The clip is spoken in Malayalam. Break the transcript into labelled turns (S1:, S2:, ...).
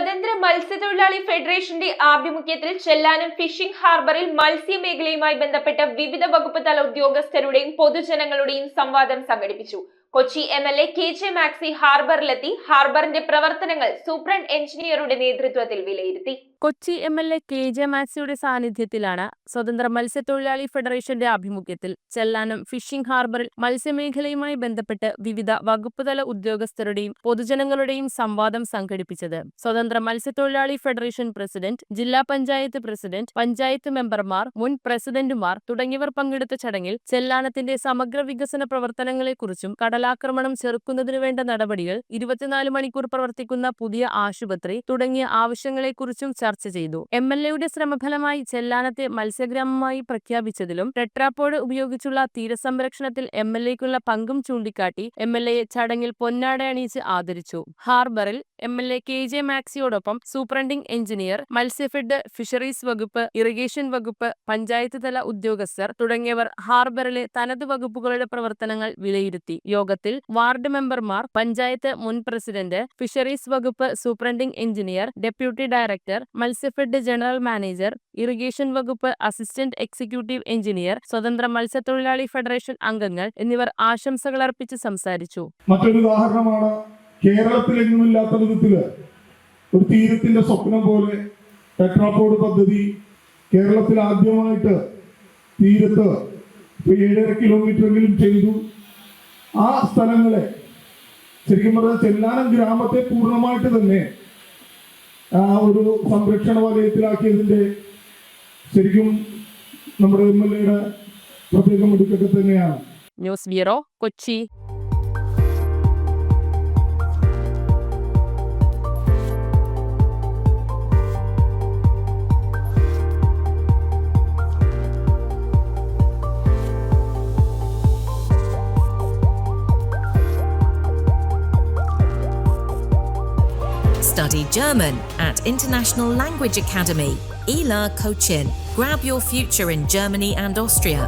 S1: സ്വതന്ത്ര മത്സ്യത്തൊഴിലാളി ഫെഡറേഷന്റെ ആഭിമുഖ്യത്തിൽ ചെല്ലാനം ഫിഷിംഗ് ഹാർബറിൽ മത്സ്യമേഖലയുമായി ബന്ധപ്പെട്ട വിവിധ വകുപ്പ് തല ഉദ്യോഗസ്ഥരുടെയും പൊതുജനങ്ങളുടെയും സംവാദം സംഘടിപ്പിച്ചു. കൊച്ചി MLA KJ മാക്സി ഹാർബറിലെത്തി ഹാർബറിന്റെ പ്രവർത്തനങ്ങൾ സൂപ്രണ്ട് എഞ്ചിനീയറുടെ നേതൃത്വത്തിൽ വിലയിരുത്തി.
S2: കൊച്ചി MLA KJ മാക്സിയുടെ സാന്നിധ്യത്തിലാണ് സ്വതന്ത്ര മത്സ്യത്തൊഴിലാളി ഫെഡറേഷന്റെ ആഭിമുഖ്യത്തിൽ ചെല്ലാനം ഫിഷിംഗ് ഹാർബറിൽ മത്സ്യമേഖലയുമായി ബന്ധപ്പെട്ട് വിവിധ വകുപ്പുതല ഉദ്യോഗസ്ഥരുടെയും പൊതുജനങ്ങളുടെയും സംവാദം സംഘടിപ്പിച്ചത്. സ്വതന്ത്ര മത്സ്യത്തൊഴിലാളി ഫെഡറേഷൻ പ്രസിഡന്റ്, ജില്ലാ പഞ്ചായത്ത് പ്രസിഡന്റ്, പഞ്ചായത്ത് മെമ്പർമാർ, മുൻ പ്രസിഡന്റുമാർ തുടങ്ങിയവർ പങ്കെടുത്ത ചടങ്ങിൽ ചെല്ലാനത്തിന്റെ സമഗ്ര വികസന പ്രവർത്തനങ്ങളെക്കുറിച്ചും കടലാക്രമണം ചെറുക്കുന്നതിനു വേണ്ട നടപടികൾ, 24 മണിക്കൂർ പ്രവർത്തിക്കുന്ന പുതിയ ആശുപത്രി തുടങ്ങിയ ആവശ്യങ്ങളെക്കുറിച്ചും ചർച്ച ചെയ്തു. MLAയുടെ ശ്രമഫലമായി ചെല്ലാനത്തെ മത്സ്യഗ്രാമമായി പ്രഖ്യാപിച്ചതിലും ടെട്രാപോഡ് ഉപയോഗിച്ചുള്ള തീരസംരക്ഷണത്തിൽ MLAക്കുള്ള പങ്കും ചൂണ്ടിക്കാട്ടി MLAയെ ചടങ്ങിൽ പൊന്നാട അണിയിച്ച് ആദരിച്ചു. ഹാർബറിൽ MLA KJ മാക്സിയോടൊപ്പം സൂപ്രണ്ടിംഗ് എഞ്ചിനീയർ, മത്സ്യഫെഡ്, ഫിഷറീസ് വകുപ്പ്, ഇറിഗേഷൻ വകുപ്പ്, പഞ്ചായത്ത് തല ഉദ്യോഗസ്ഥർ തുടങ്ങിയവർ ഹാർബറിലെ തനത് വകുപ്പുകളുടെ പ്രവർത്തനങ്ങൾ വിലയിരുത്തി. യോഗത്തിൽ വാർഡ് മെമ്പർമാർ, പഞ്ചായത്ത് മുൻ പ്രസിഡന്റ്, ഫിഷറീസ് വകുപ്പ് superintending engineer, deputy director, Matsyafed general manager, irrigation വകുപ്പ് അസിസ്റ്റന്റ് എക്സിക്യൂട്ടീവ് എഞ്ചിനീയർ, സ്വതന്ത്ര മത്സ്യത്തൊഴിലാളി ഫെഡറേഷൻ അംഗങ്ങൾ എന്നിവർ ആശംസകൾ അർപ്പിച്ച് സംസാരിച്ചു.
S3: മറ്റൊരു ഉദാഹരണമാണ് കേരളത്തിലെങ്ങുമില്ലാത്ത വിധത്തില് ഒരു തീരത്തിന്റെ സ്വപ്നം പോലെ ടെട്രാപോഡ് പദ്ധതി കേരളത്തിൽ ആദ്യമായിട്ട് തീരത്ത് 7.5 കിലോമീറ്ററെങ്കിലും ചെയ്തു. ആ സ്ഥലങ്ങളെ ശരിക്കും പറഞ്ഞാൽ ചെല്ലാനം ഗ്രാമത്തെ പൂർണ്ണമായിട്ട് തന്നെ ആ ഒരു സംരക്ഷണ വലയത്തിലാക്കിയതിന്റെ ശരിക്കും നമ്മുടെ MLAയുടെ പ്രത്യേകം എടുക്കൊക്കെ തന്നെയാണ്.
S2: News bureau, Kochi.
S4: Study German at International Language Academy, ELA Cochin. Grab your future in Germany and Austria.